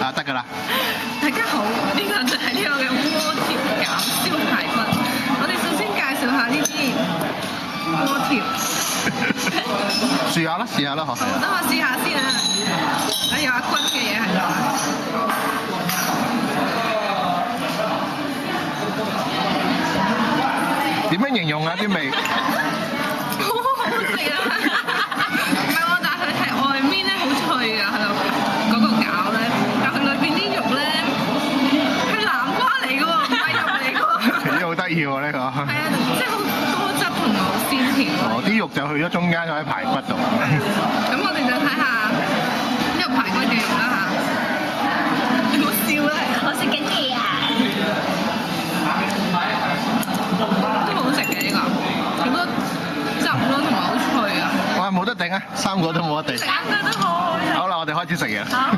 啦，得㗎啦。大家好，呢個就係呢個嘅鍋貼餃燒排骨。我哋首先介紹下呢啲鍋貼。試下啦，試下啦，嗬。好，等我試下先啊！有阿君嘅嘢喺度。點樣形容啊啲味？好好食啊！唔係喎，但係佢係外面咧好脆啊，喺度嗰個餃咧，但係裏邊啲肉咧係南瓜嚟嘅喎，唔係肉嚟嘅喎。咦，好得意喎呢個。係啊，即係好多汁同埋好鮮甜。哦，啲肉就去咗中間喺排骨度。咁我哋就睇下呢個排骨嘅肉啦嚇。你冇笑啦，我食緊嘢啊！都好食嘅呢個，好多汁咯，同埋好脆啊！哇，冇得頂啊，三個都冇得頂。三個都好。好啦，我哋開始食嘢。好。